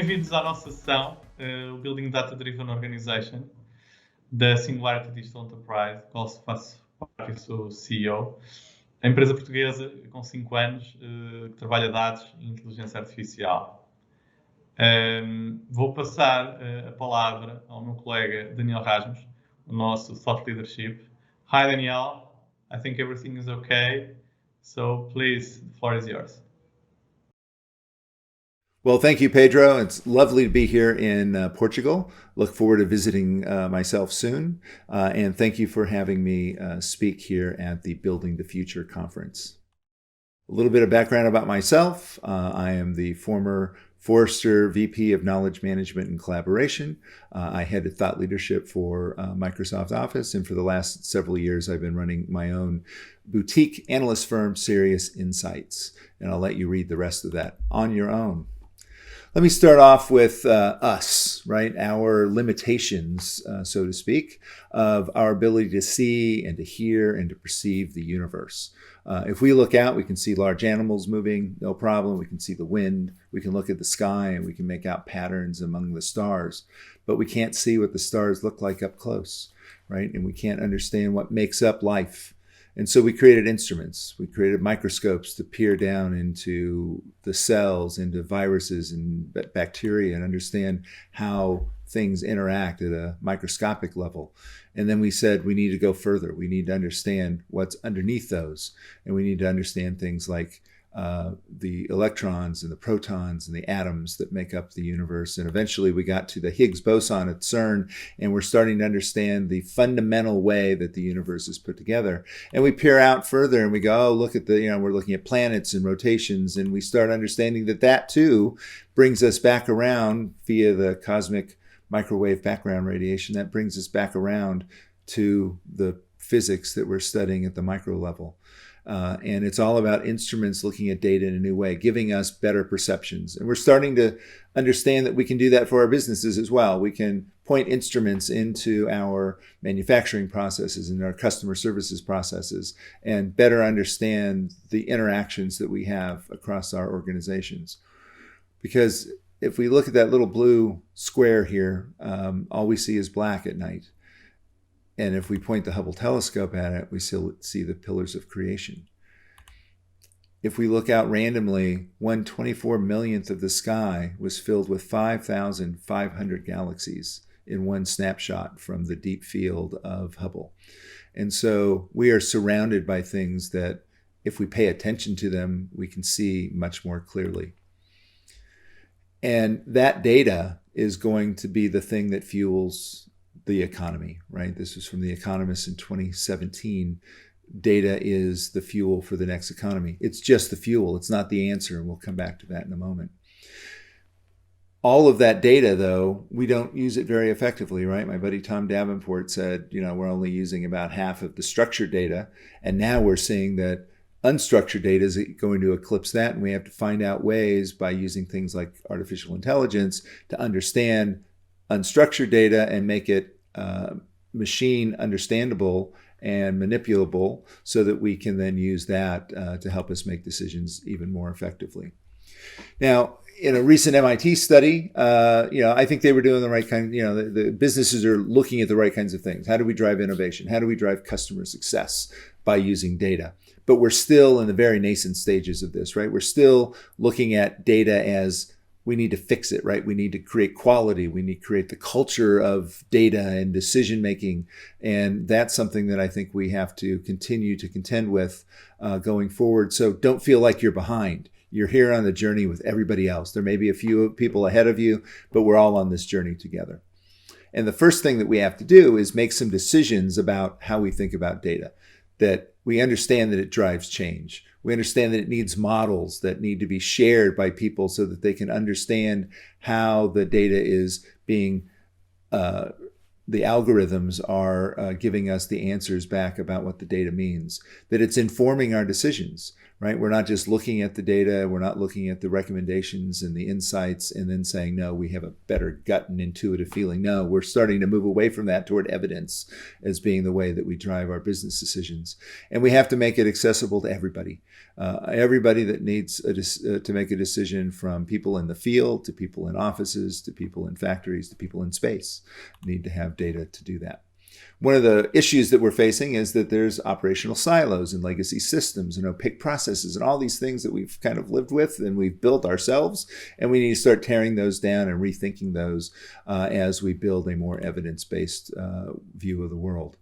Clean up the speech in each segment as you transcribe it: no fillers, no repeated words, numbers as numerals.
bem-vindos à nossa sessão, o Building Data Driven Organization, da Singularity Digital Enterprise, qual faço parte e sou CEO. A empresa portuguesa com 5 anos que trabalha dados e inteligência artificial. Vou passar a palavra ao meu colega Daniel Rasmus, o nosso Thought Leadership. Hi Daniel, I think everything is okay, so please, the floor is yours. Well, thank you, Pedro. It's lovely to be here in Portugal. Look forward to visiting myself soon. And thank you for having me speak here at the Building the Future conference. A little bit of background about myself. I am the former Forrester VP of Knowledge Management and Collaboration. I headed thought leadership for Microsoft Office, and for the last several years, I've been running my own boutique analyst firm, Serious Insights. And I'll let you read the rest of that on your own. Let me start off with us, right? Our limitations, so to speak, of our ability to see and to hear and to perceive the universe. If we look out, we can see large animals moving, no problem. We can see the wind. We can look at the sky and we can make out patterns among the stars. But we can't see what the stars look like up close, right? And we can't understand what makes up life. And so we created instruments. We created microscopes to peer down into the cells, into viruses and bacteria, and understand how things interact at a microscopic level. And then we said we need to go further. We need to understand what's underneath those. And we need to understand things like the electrons and the protons and the atoms that make up the universe. And eventually we got to the Higgs boson at CERN, and we're starting to understand the fundamental way that the universe is put together. And we peer out further and we go, oh, look at we're looking at planets and rotations, and we start understanding that too brings us back around via the cosmic microwave background radiation. That brings us back around to the physics that we're studying at the micro level. And it's all about instruments looking at data in a new way, giving us better perceptions. And we're starting to understand that we can do that for our businesses as well. We can point instruments into our manufacturing processes and our customer services processes and better understand the interactions that we have across our organizations. Because if we look at that little blue square here, all we see is black at night. And if we point the Hubble telescope at it, we still see the pillars of creation. If we look out randomly, 1/24 millionth of the sky was filled with 5,500 galaxies in one snapshot from the deep field of Hubble. And so we are surrounded by things that, if we pay attention to them, we can see much more clearly. And that data is going to be the thing that fuels the economy, right? This was from The Economist in 2017. Data is the fuel for the next economy. It's just the fuel. It's not the answer. And we'll come back to that in a moment. All of that data, though, we don't use it very effectively, right? My buddy Tom Davenport said, we're only using about half of the structured data. And now we're seeing that unstructured data is going to eclipse that. And we have to find out ways by using things like artificial intelligence to understand unstructured data and make it machine understandable and manipulable so that we can then use that to help us make decisions even more effectively. Now, in a recent MIT study, I think they were doing the right kind, the businesses are looking at the right kinds of things. How do we drive innovation? How do we drive customer success by using data? But we're still in the very nascent stages of this, right? We're still looking at data as we need to fix it, right? We need to create quality. We need to create the culture of data and decision making. And that's something that I think we have to continue to contend with going forward. So don't feel like you're behind. You're here on the journey with everybody else. There may be a few people ahead of you, but we're all on this journey together. And the first thing that we have to do is make some decisions about how we think about data, that we understand that it drives change. We understand that it needs models that need to be shared by people so that they can understand how the data is being the algorithms are giving us the answers back about what the data means, that it's informing our decisions, right? We're not just looking at the data, we're not looking at the recommendations and the insights and then saying, no, we have a better gut and intuitive feeling. No, we're starting to move away from that toward evidence as being the way that we drive our business decisions. And we have to make it accessible to everybody. Everybody that needs to make a decision, from people in the field to people in offices to people in factories to people in space, need to have data to do that. One of the issues that we're facing is that there's operational silos and legacy systems and opaque processes and all these things that we've kind of lived with and we've built ourselves, and we need to start tearing those down and rethinking those as we build a more evidence-based view of the world.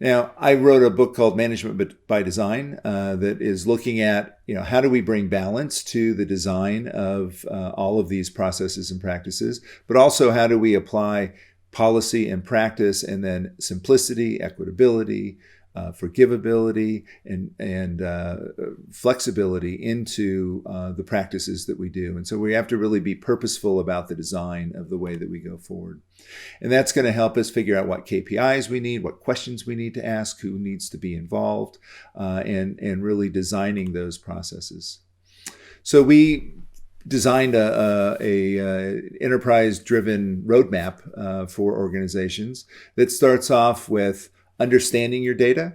Now, I wrote a book called Management by Design that is looking at, how do we bring balance to the design of all of these processes and practices, but also how do we apply policy and practice, and then simplicity, equitability, forgivability, and flexibility into the practices that we do. And so we have to really be purposeful about the design of the way that we go forward. And that's going to help us figure out what KPIs we need, what questions we need to ask, who needs to be involved, and really designing those processes. So we designed a enterprise-driven roadmap for organizations that starts off with understanding your data,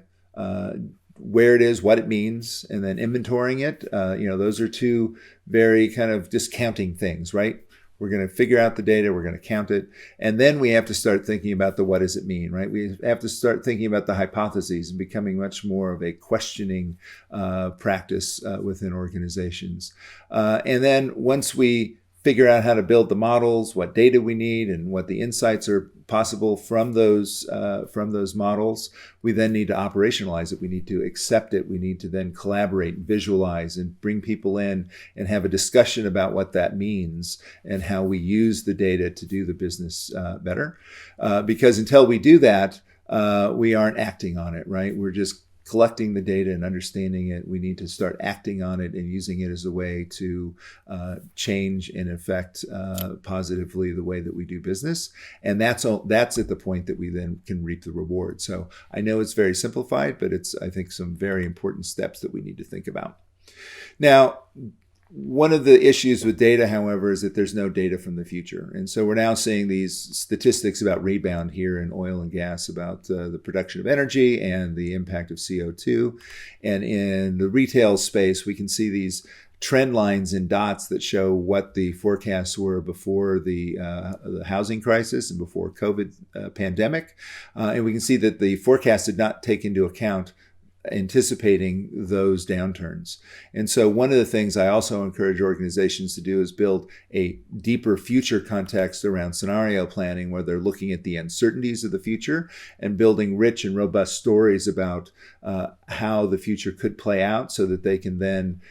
where it is, what it means, and then inventorying it. Those are two very kind of discounting things, right? We're going to figure out the data, we're going to count it, and then we have to start thinking about the what does it mean, right? We have to start thinking about the hypotheses and becoming much more of a questioning practice within organizations. And then once we figure out how to build the models, what data we need, and what the insights are possible from those models, we then need to operationalize it. We need to accept it. We need to then collaborate, visualize, and bring people in and have a discussion about what that means and how we use the data to do the business better. Because until we do that, we aren't acting on it, right? We're just collecting the data and understanding it. We need to start acting on it and using it as a way to change and affect positively the way that we do business. And that's at the point that we then can reap the reward. So I know it's very simplified, but it's, I think, some very important steps that we need to think about. Now, one of the issues with data, however, is that there's no data from the future. And so we're now seeing these statistics about rebound here in oil and gas, about the production of energy and the impact of CO2. And in the retail space, we can see these trend lines in dots that show what the forecasts were before the housing crisis and before COVID pandemic. And we can see that the forecast did not take into account anticipating those downturns. And so one of the things I also encourage organizations to do is build a deeper future context around scenario planning, where they're looking at the uncertainties of the future and building rich and robust stories about how the future could play out, so that they can then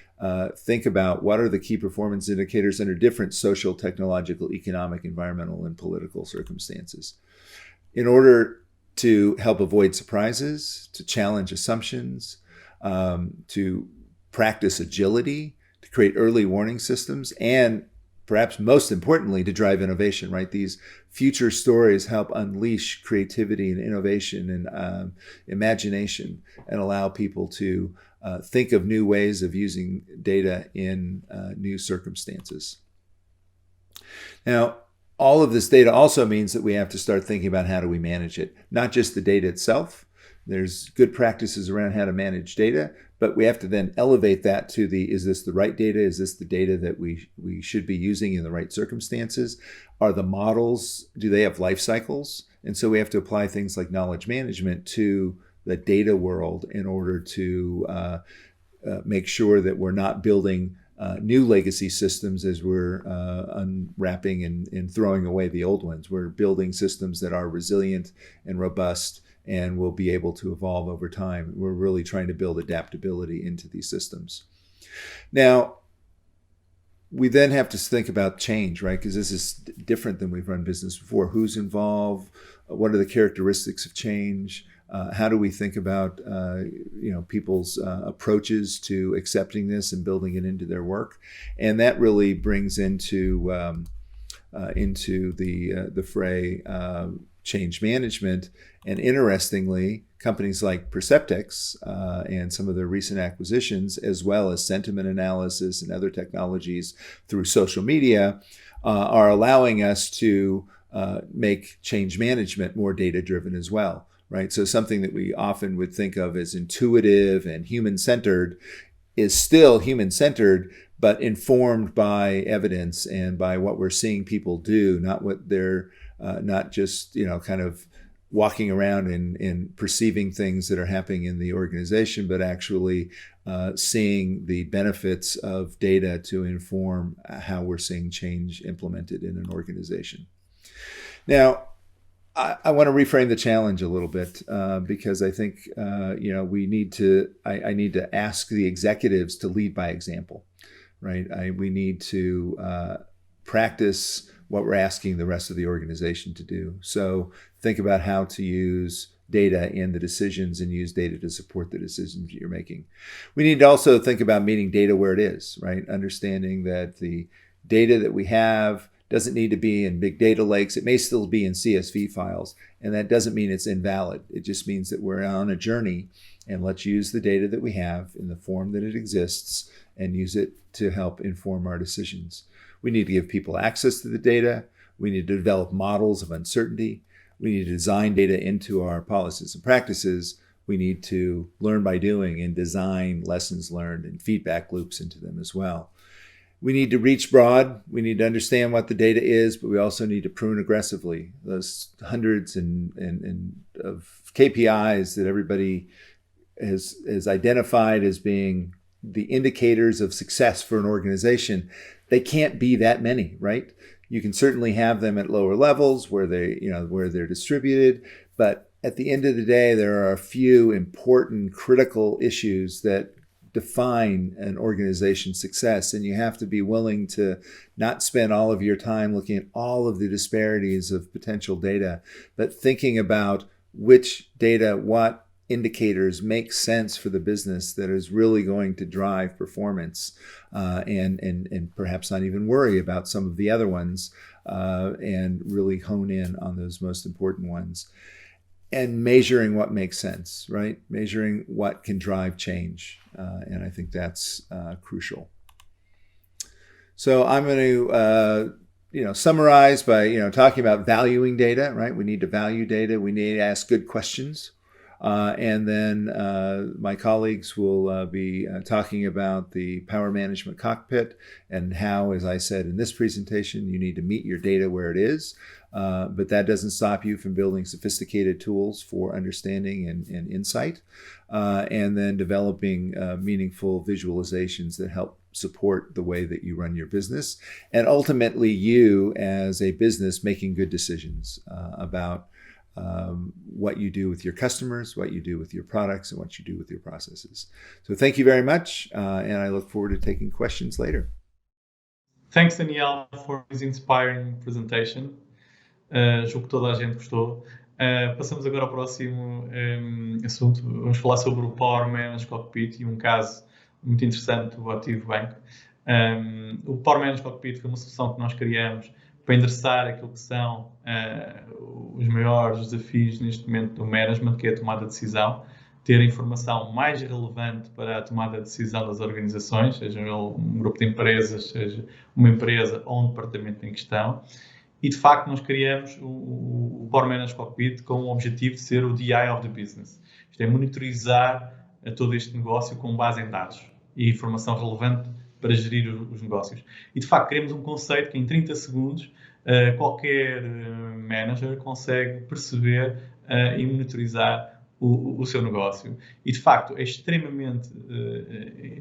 think about what are the key performance indicators under different social, technological, economic, environmental, and political circumstances. In order to help avoid surprises, to challenge assumptions, to practice agility, to create early warning systems, and perhaps most importantly, to drive innovation, right? These future stories help unleash creativity and innovation and imagination, and allow people to think of new ways of using data in new circumstances. Now, all of this data also means that we have to start thinking about how do we manage it, not just the data itself. There's good practices around how to manage data, but we have to then elevate that to is this the right data? Is this the data that we should be using in the right circumstances? Are the models, do they have life cycles? And so we have to apply things like knowledge management to the data world in order to make sure that we're not building new legacy systems as we're unwrapping and throwing away the old ones. We're building systems that are resilient and robust and will be able to evolve over time. We're really trying to build adaptability into these systems. Now, we then have to think about change, right? Because this is different than we've run business before. Who's involved? What are the characteristics of change? How do we think about people's approaches to accepting this and building it into their work? And that really brings into the fray change management. And interestingly, companies like Perceptex and some of their recent acquisitions, as well as sentiment analysis and other technologies through social media, are allowing us to make change management more data-driven as well, right? So something that we often would think of as intuitive and human-centered is still human-centered, but informed by evidence and by what we're seeing people do, not what they're not just kind of walking around and perceiving things that are happening in the organization, but actually seeing the benefits of data to inform how we're seeing change implemented in an organization. Now, I want to reframe the challenge a little bit because I think we need to. I need to ask the executives to lead by example, right? We need to practice what we're asking the rest of the organization to do. So think about how to use data in the decisions and use data to support the decisions that you're making. We need to also think about meeting data where it is, right? Understanding that the data that we have doesn't need to be in big data lakes. It may still be in CSV files, and that doesn't mean it's invalid. It just means that we're on a journey, and let's use the data that we have in the form that it exists and use it to help inform our decisions. We need to give people access to the data. We need to develop models of uncertainty. We need to design data into our policies and practices. We need to learn by doing and design lessons learned and feedback loops into them as well. We need to reach broad. We need to understand what the data is, but we also need to prune aggressively. Those hundreds and of KPIs that everybody has identified as being the indicators of success for an organization, they can't be that many, right? You can certainly have them at lower levels where they're distributed, but at the end of the day, there are a few important critical issues that define an organization's success, and you have to be willing to not spend all of your time looking at all of the disparities of potential data, but thinking about which data, what indicators make sense for the business that is really going to drive performance, and perhaps not even worry about some of the other ones, and really hone in on those most important ones. And measuring what makes sense, right? Measuring what can drive change. And I think that's crucial. So I'm going to summarize by talking about valuing data, right? We need to value data. We need to ask good questions. And then my colleagues will be talking about the power management cockpit and how, as I said in this presentation, you need to meet your data where it is. But that doesn't stop you from building sophisticated tools for understanding and insight, and then developing meaningful visualizations that help support the way that you run your business, and ultimately you as a business making good decisions about what you do with your customers, what you do with your products, and what you do with your processes. So thank you very much, and I look forward to taking questions later. Thanks, Daniel, for this inspiring presentation. Julgo que toda a gente gostou. Passamos agora ao próximo assunto. Vamos falar sobre o Power Management Cockpit e um caso muito interessante do Ativo Bank. O Power Management Cockpit foi uma solução que nós criamos para endereçar aquilo que são os maiores desafios neste momento do management, que é a tomada de decisão, ter a informação mais relevante para a tomada de decisão das organizações, seja um grupo de empresas, seja uma empresa ou um departamento em questão. E, de facto, nós criamos o Power Management Cockpit com o objetivo de ser o DI of the business. Isto é, monitorizar todo este negócio com base em dados e informação relevante para gerir os negócios. E, de facto, criamos um conceito que em 30 segundos qualquer manager consegue perceber e monitorizar o seu negócio. E, de facto, é extremamente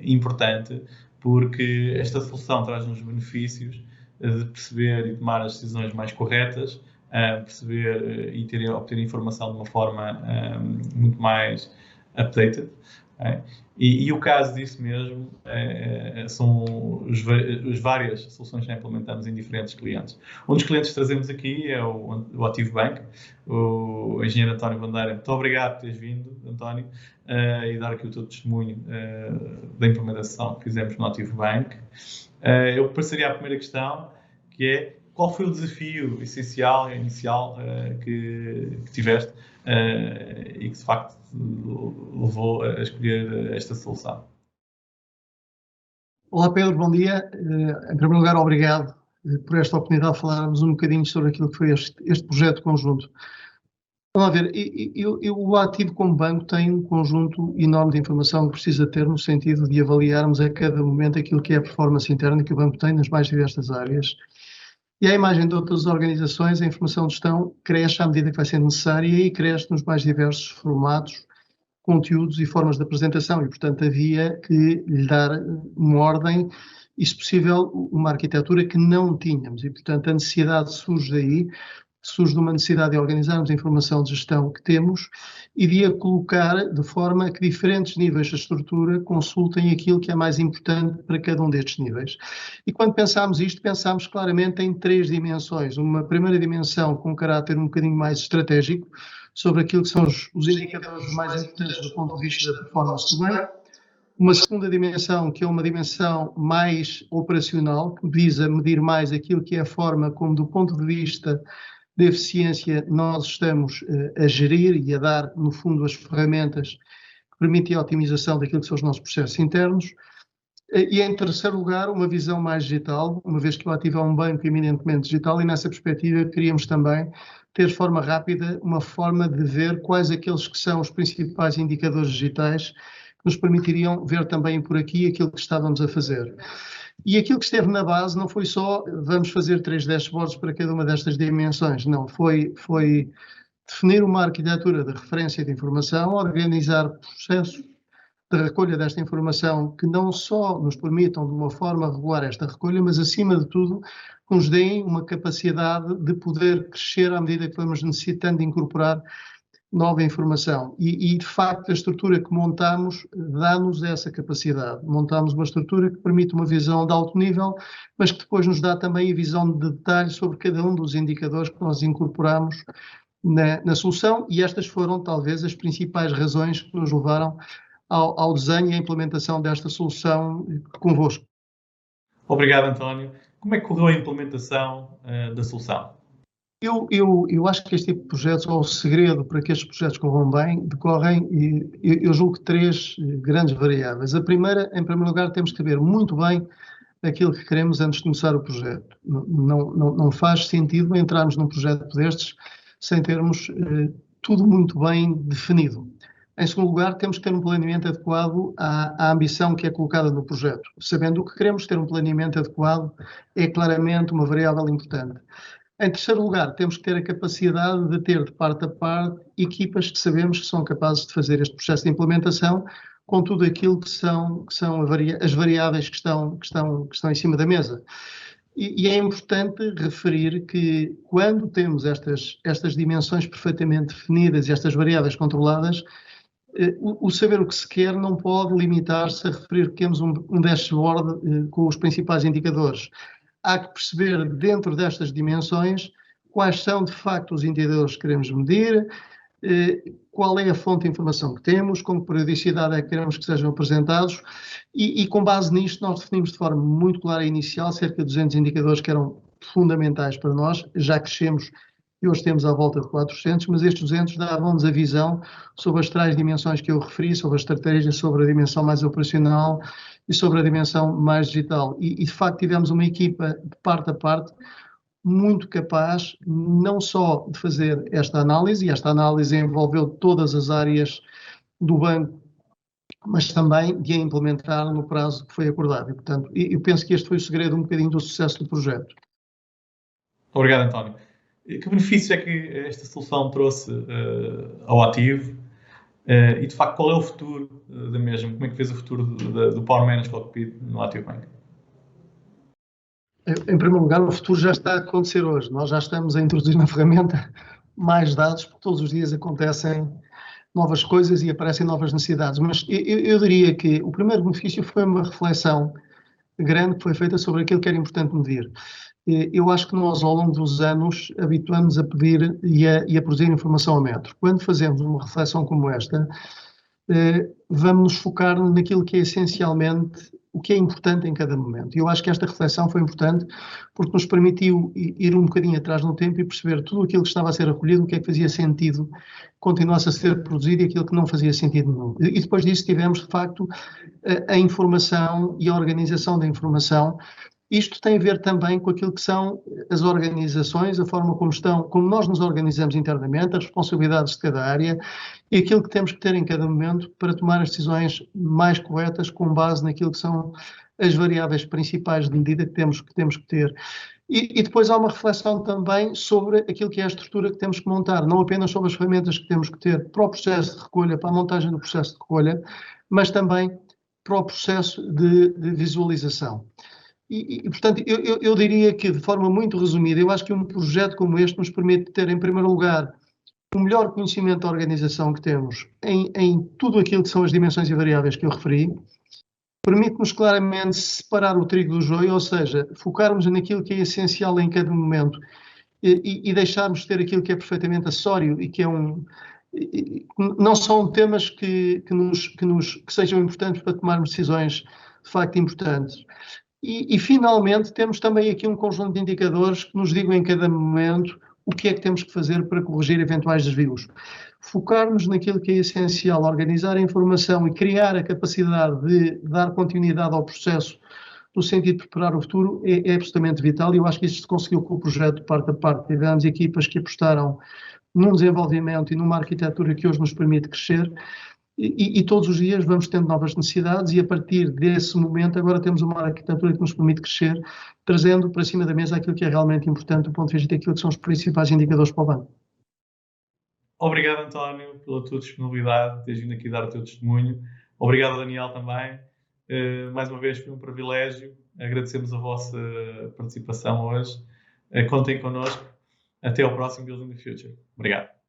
importante porque esta solução traz-nos benefícios de perceber e tomar as decisões mais corretas, perceber e obter informação de uma forma muito mais updated. E o caso disso mesmo são as várias soluções que já implementamos em diferentes clientes. Um dos clientes que trazemos aqui é o Ativo Bank, o engenheiro António Bandeira. Muito obrigado por teres vindo, António, e dar aqui o teu testemunho da implementação que fizemos no Ativo Bank. Eu passaria à primeira questão, que é qual foi o desafio essencial e inicial que tiveste e que de facto levou a escolher esta solução? Olá Pedro, bom dia. Em primeiro lugar, obrigado por esta oportunidade de falarmos um bocadinho sobre aquilo que foi este projeto conjunto. Vamos lá ver, o ativo como banco tem um conjunto enorme de informação que precisa ter no sentido de avaliarmos a cada momento aquilo que é a performance interna que o banco tem nas mais diversas áreas. E à imagem de outras organizações, a informação de gestão cresce à medida que vai sendo necessária e cresce nos mais diversos formatos, conteúdos e formas de apresentação e, portanto, havia que lhe dar uma ordem e, se possível, uma arquitetura que não tínhamos. E, portanto, a necessidade surge daí, surge de uma necessidade de organizarmos a informação de gestão que temos e de a colocar de forma que diferentes níveis da estrutura consultem aquilo que é mais importante para cada um destes níveis. E quando pensámos isto, pensámos claramente em 3 dimensões. Uma primeira dimensão com um caráter um bocadinho mais estratégico, sobre aquilo que são os indicadores mais importantes do ponto de vista da performance do banco. Uma segunda dimensão, que é uma dimensão mais operacional, que visa medir mais aquilo que é a forma como, do ponto de vista de eficiência, nós estamos a gerir e a dar, no fundo, as ferramentas que permitem a otimização daquilo que são os nossos processos internos. E, em terceiro lugar, uma visão mais digital, uma vez que o ativo é um banco eminentemente digital, e nessa perspectiva queríamos também ter de forma rápida uma forma de ver quais aqueles que são os principais indicadores digitais que nos permitiriam ver também por aqui aquilo que estávamos a fazer. E aquilo que esteve na base não foi só vamos fazer 3 dashboards para cada uma destas dimensões, não, foi definir uma arquitetura de referência de informação, organizar processos de recolha desta informação que não só nos permitam de uma forma regular esta recolha, mas acima de tudo que nos deem uma capacidade de poder crescer à medida que vamos necessitando de incorporar nova informação. E de facto a estrutura que montamos dá-nos essa capacidade. Montamos uma estrutura que permite uma visão de alto nível, mas que depois nos dá também a visão de detalhe sobre cada um dos indicadores que nós incorporamos na solução, e estas foram talvez as principais razões que nos levaram ao desenho e à implementação desta solução convosco. Obrigado, António. Como é que correu a implementação da solução? Eu acho que este tipo de projetos, ou o segredo para que estes projetos corram bem, decorrem, eu julgo que 3 grandes variáveis. A primeira, em primeiro lugar, temos que saber muito bem aquilo que queremos antes de começar o projeto. Não faz sentido entrarmos num projeto destes sem termos tudo muito bem definido. Em segundo lugar, temos que ter um planeamento adequado à ambição que é colocada no projeto. Sabendo o que queremos, ter um planeamento adequado é claramente uma variável importante. Em terceiro lugar, temos que ter a capacidade de ter, de parte a parte, equipas que sabemos que são capazes de fazer este processo de implementação com tudo aquilo que são as variáveis que estão em cima da mesa. E é importante referir que quando temos estas dimensões perfeitamente definidas e estas variáveis controladas, o saber o que se quer não pode limitar-se a referir que temos um dashboard com os principais indicadores. Há que perceber, dentro destas dimensões, quais são, de facto, os indicadores que queremos medir, qual é a fonte de informação que temos, com que periodicidade é que queremos que sejam apresentados, e com base nisto nós definimos de forma muito clara e inicial cerca de 200 indicadores que eram fundamentais para nós. Já crescemos e hoje temos à volta de 400, mas estes 200 davam-nos a visão sobre as 3 dimensões que eu referi, sobre a estratégia, sobre a dimensão mais operacional e sobre a dimensão mais digital. E de facto tivemos uma equipa de parte a parte muito capaz não só de fazer esta análise, e esta análise envolveu todas as áreas do banco, mas também de a implementar no prazo que foi acordado. E, portanto, eu penso que este foi o segredo um bocadinho do sucesso do projeto. Obrigado, António. Que benefícios é que esta solução trouxe ao ativo? E, de facto, qual é o futuro da mesma? Como é que vês o futuro do Power Management Cockpit no Ativo Bank? Em primeiro lugar, o futuro já está a acontecer hoje. Nós já estamos a introduzir na ferramenta mais dados, porque todos os dias acontecem novas coisas e aparecem novas necessidades. Mas eu diria que o primeiro benefício foi uma reflexão grande que foi feita sobre aquilo que era importante medir. Eu acho que nós, ao longo dos anos, habituamos a pedir e a produzir informação a metro. Quando fazemos uma reflexão como esta, vamos nos focar naquilo que é essencialmente o que é importante em cada momento. E eu acho que esta reflexão foi importante porque nos permitiu ir um bocadinho atrás no tempo e perceber tudo aquilo que estava a ser recolhido, o que é que fazia sentido continuasse a ser produzido e aquilo que não fazia sentido não. E depois disso tivemos, de facto, a informação e a organização da informação. Isto tem a ver também com aquilo que são as organizações, a forma como nós nos organizamos internamente, as responsabilidades de cada área e aquilo que temos que ter em cada momento para tomar as decisões mais corretas com base naquilo que são as variáveis principais de medida que temos que ter. E depois há uma reflexão também sobre aquilo que é a estrutura que temos que montar, não apenas sobre as ferramentas que temos que ter para o processo de recolha, para a montagem do processo de recolha, mas também para o processo de visualização. Portanto, eu diria que, de forma muito resumida, eu acho que um projeto como este nos permite ter, em primeiro lugar, o melhor conhecimento da organização que temos em tudo aquilo que são as dimensões e variáveis que eu referi, permite-nos claramente separar o trigo do joio, ou seja, focarmos naquilo que é essencial em cada momento e deixarmos de ter aquilo que é perfeitamente acessório e que é não são temas que sejam importantes para tomarmos decisões de facto importantes. E, finalmente, temos também aqui um conjunto de indicadores que nos digam em cada momento o que é que temos que fazer para corrigir eventuais desvios. Focarmos naquilo que é essencial, organizar a informação e criar a capacidade de dar continuidade ao processo no sentido de preparar o futuro é absolutamente vital e eu acho que isto se conseguiu com o projeto parte a parte. Tivemos equipas que apostaram num desenvolvimento e numa arquitetura que hoje nos permite crescer e todos os dias vamos tendo novas necessidades e a partir desse momento agora temos uma arquitetura que nos permite crescer, trazendo para cima da mesa aquilo que é realmente importante do ponto de vista daquilo que são os principais indicadores para o banco. Obrigado, António, pela tua disponibilidade, de teres vindo aqui dar o teu testemunho. Obrigado, Daniel, também. Mais uma vez foi um privilégio. Agradecemos a vossa participação hoje. Contem connosco. Até ao próximo Building the Future. Obrigado.